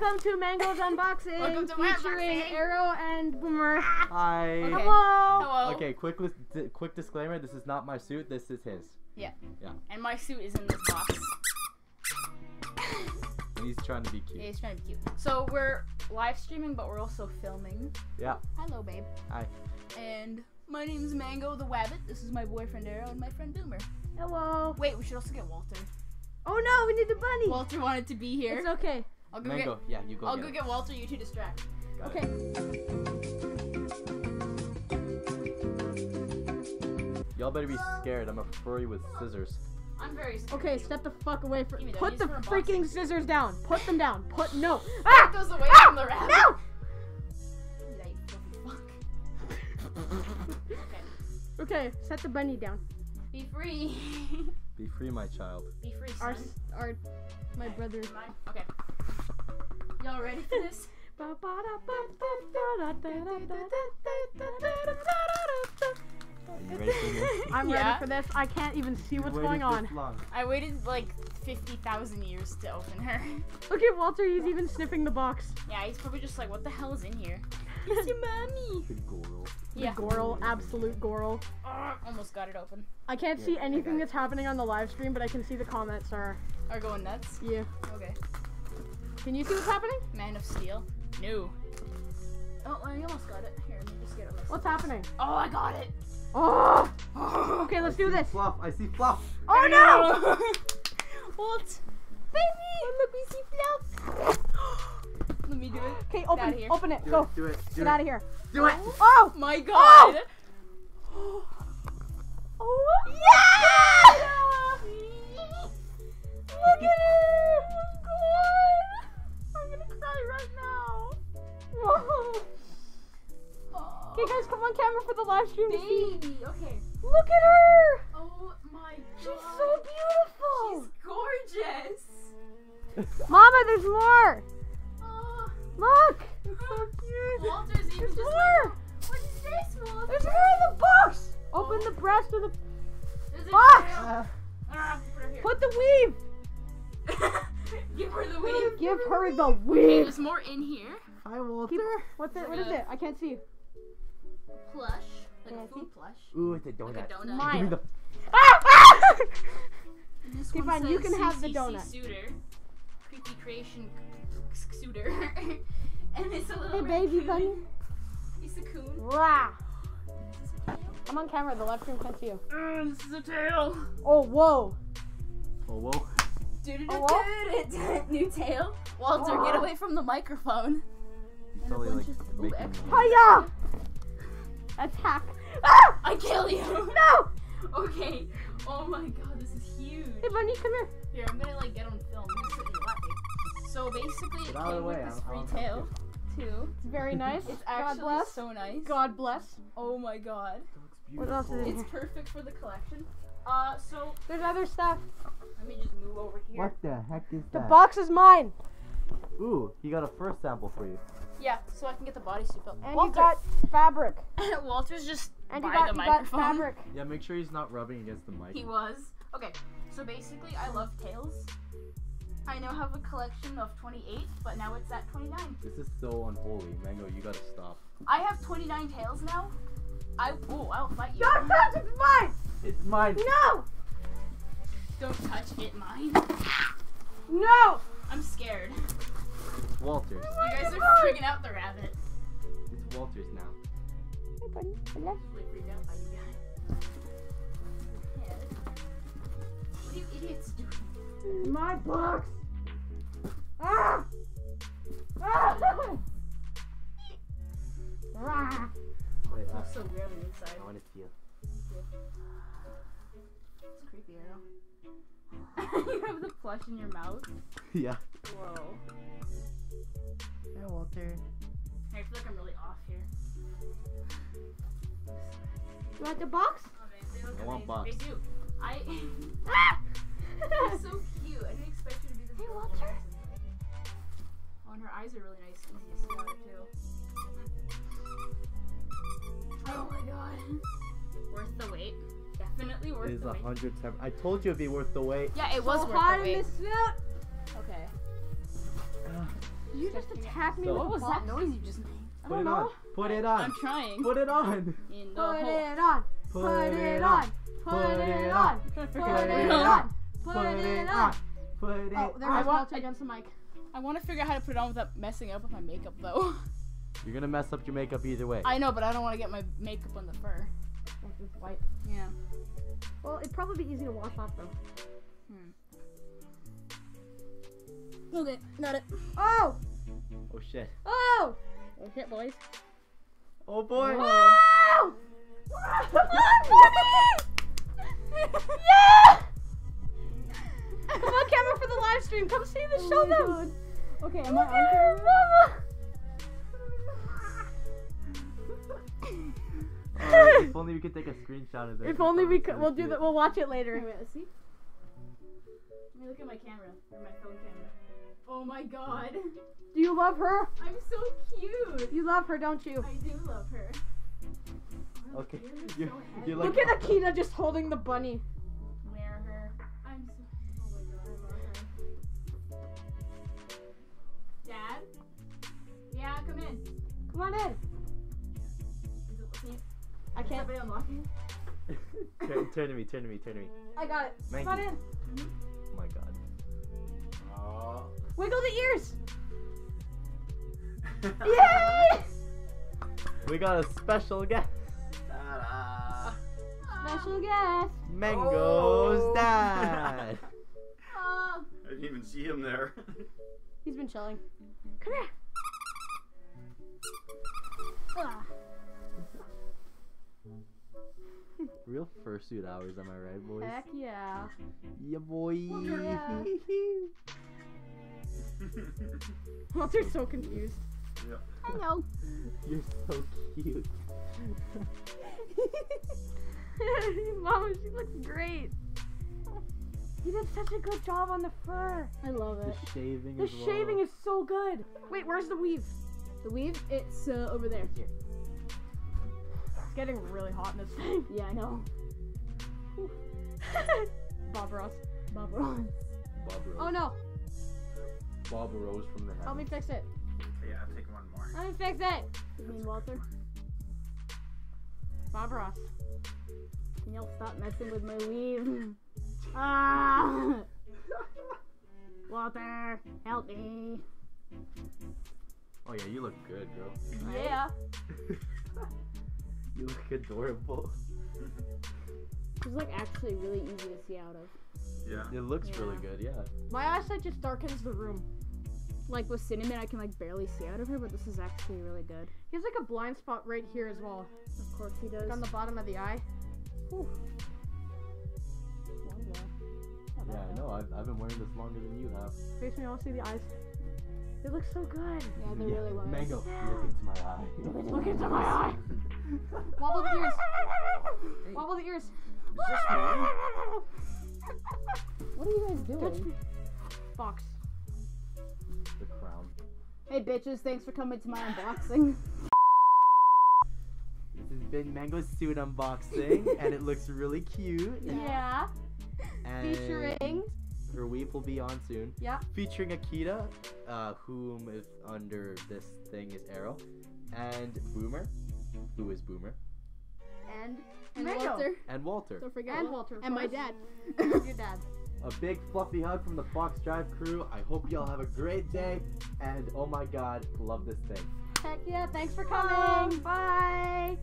Welcome to Mango's Unboxing. Welcome to my featuring unboxing. Aero and Boomer. Hi. Okay. Hello. Hello. Okay, quick disclaimer. This is not my suit. This is his. Yeah. Yeah. And my suit is in this box. And he's trying to be cute. Yeah, he's trying to be cute. So we're live streaming, but we're also filming. Yeah. Hello, babe. Hi. And my name's Mango the Wabbit. This is my boyfriend Aero and my friend Boomer. Hello. Wait, we should also get Walter. Oh no, we need the bunny. Walter wanted to be here. It's okay. I'll go Mango. get. Yeah, you go. I'll go get Walter. You two distract. Got Okay. it. Y'all better be scared. I'm a furry with scissors. I'm very scared. Okay, step the fuck away from. Give me that. Put Use the for freaking unboxing. scissors down. Put them down. Put no. Put Ah! those away Ah! from the rabbit. No! Yeah, you fucking fuck. Okay. Okay, set the bunny down. Be free. Be free, my child. Be free, son. My brother. Mine? Okay. Y'all ready for this? Are you ready for this? I'm Yeah. ready for this. I can't even see what's You going waited on. this long. I waited like 50,000 years to open her. Look at Walter. He's even sniffing the box. Yeah, he's probably just like, what the hell is in here? It's your mommy. Good girl. Yeah. Goral, absolute Goral. Almost got it open. I can't see anything that's happening on the live stream, but I can see the comments are. Are going nuts? Yeah. Okay. Can you see what's happening? Man of Steel. No. Oh, I almost got it. Here, let me just get it. What's happening? Oh, I got it. Oh! Okay, let's do this. Fluff. I see fluff. Oh no! What? Baby! Let me see Fluff. Let me do it. Okay, Get outta open, here. open it. Do Go. it. Do it. Do Get it. out of here. Do it. Oh! My God. Oh! Yeah! Look at it! Oh God! I'm gonna cry right now. Whoa. Okay, guys, come on camera for the live stream to see. Baby. Okay. Look at her! Oh my God. She's so beautiful. She's gorgeous. Mama, there's more. Oh, Look. It's so cute. Walter's even There's just more. like, what is this, Walter? There's more in the box. Open the breast of the There's a box. tail. Put her here. Put the weave. Give her the weave. Give her the Okay, weave. there's more in here. Hi, Walter. Keep, what's it? What is it? I can't see. Plush. Like Yeah, a food plush. Ooh, it's a donut. Like a donut. Mine. Give me the. And this Okay, one fine, you says can have the CCC donut. Suitor. Creepy creation suitor. And it's a little Hey, baby raccoon. bunny. He's a coon. Wow. This is a tail. I'm on camera. The live stream can't see you. This is a tail. Oh, whoa. Oh, whoa. New tail. Walter, get away from the microphone. He's And a probably bunch like of- ooh, making. extra. Hiya! Attack. Ah! I kill you. No! Okay. Oh my God, this is huge. Hey, bunny, come here. Here, I'm gonna like get on film. I'm gonna sit in your lap, babe. So basically, it Get out of came the way, with this I'm free uncomfortable. tail too. It's very nice. It's God actually bless. so nice. God bless. Oh my God. What else is in It's here? perfect for the collection. So There's other stuff. let me just move over here. What the heck is The that? box is mine. Ooh, he got a first sample for you. Yeah, so I can get the bodysuit built. And Walter. you got fabric. Walter's just And by you got, the you got microphone. fabric. Yeah, make sure he's not rubbing against the mic. He was. Okay, so basically, I love tails. I now have a collection of 28, but now it's at 29. This is so unholy. Mango, you gotta stop. I have 29 tails now. I'll fight you. Don't touch it, it's mine. It's mine. No. Don't touch it, mine. No. I'm scared. It's Walter's. You guys are freaking out the rabbit. It's Walter's now. Hey, bunny. Hello. Really freaked out by you guys. Yeah. What are you idiots doing? My box. Ah. Ah. Rah. Wait, Feels so weird on the inside. I want to feel. It's creepy, I know. You have the plush in your mouth. Yeah. Whoa. Yeah, Walter. I feel like I'm really off here. You want the box? Oh, they look I want amazing. box. They do. Ah. They're so cute. I didn't expect you to be this. Hey, little. Walter. Oh, and her eyes are really nice. Easy to see on her too. Oh my God. Worth the wait. Definitely worth It is the wait. 110. I told you it'd be worth the wait. Yeah, it was So worth hot the in wait. this suit. Okay. Did you just attack me So- with What a was that box? noise you just made? Put it on. Put it on. I'm trying. Put it on. In the Put hole. it on. Put it on. Put it on. Trying to Put figure out it how to on. Put it on. Put it Oh, there I was want- Walter against the mic. I want to figure out how to put it on without messing up with my makeup, though. You're gonna mess up your makeup either way. I know, but I don't want to get my makeup on the fur. That's just white. Yeah. Well, it'd probably be easy to wash off though. Okay, got it. Oh! Oh shit. Oh! Oh shit, boys. Oh boy. Oh! Yeah! Come on, camera for the live stream. Come see this. Show them. Okay, am Look I at on? her, mama. If only we could take a screenshot of this. If only we could. We'll do that. We'll watch it later. Wait, let's see. Let me look at my camera, or my phone camera. Oh my god. Do you love her? I'm so cute. You love her, don't you? I do love her. Okay. You're You're like. Look at Akina just holding the bunny. Wear her. I'm so. Oh my god, I love her. Dad? Yeah, come in. Come on in. Is it looking? I Is can't. somebody unlocking? Turn to me. Turn to me. Turn to me. I got it. Thank Come on you. in. Oh my god. Wiggle the ears. Yay! We got a special guest. Special guest. Mango's dad. Oh. I didn't even see him there. He's been chilling. Come here. Ah. Real fursuit hours, am I right, boys? Heck yeah. Yeah, boy. Yeah. Walter's so confused. Yeah. Hello. You're so cute. Mama, she looks great. You did such a good job on the fur. I love The it. shaving The as well. shaving is so good. Wait, where's the weave? The weave, it's over there. Here. It's getting really hot in this thing. Yeah, I know. Bob Ross. Bob Ross. Bob Rose. Oh no. Bob Rose from the Help me heavens. fix it. Yeah, I'll take one more. Let me fix it. You mean Walter? Bob Ross. Can y'all stop messing with my weave? Ah! Walter, help me. Oh yeah, you look good, girl. Yeah. You look adorable. It's like actually really easy to see out of. Yeah. It looks Yeah. really good, yeah. My eyesight just darkens the room. Like with Cinnamon, I can like barely see out of her, but this is actually really good. He has like a blind spot right here as well. Of course he does. Like on the bottom of the eye. Whew. Not Yeah, bad, I though. know. I've been wearing this longer than you have. Face me, I want to see the eyes. They look so good. Yeah, they really well. Mango, Yeah. look into my eye. Look into my eye. Wobble the ears. Wobble the ears. Is this mine? What are you guys Touch doing? me. Fox. The crown. Hey bitches, thanks for coming to my unboxing. This has been Mango's suit unboxing, and it looks really cute. Yeah. And Featuring. her weave will be on soon. Yeah. Featuring Akita, whom is under this thing is Aero, and Boomer, who is Boomer, And And Walter. and Walter. Don't forget. And Walter. of And my course. dad. And your dad. A big fluffy hug from the Foxe Drive crew. I hope y'all have a great day, and oh my god, love this thing. Heck yeah, thanks for coming. Bye.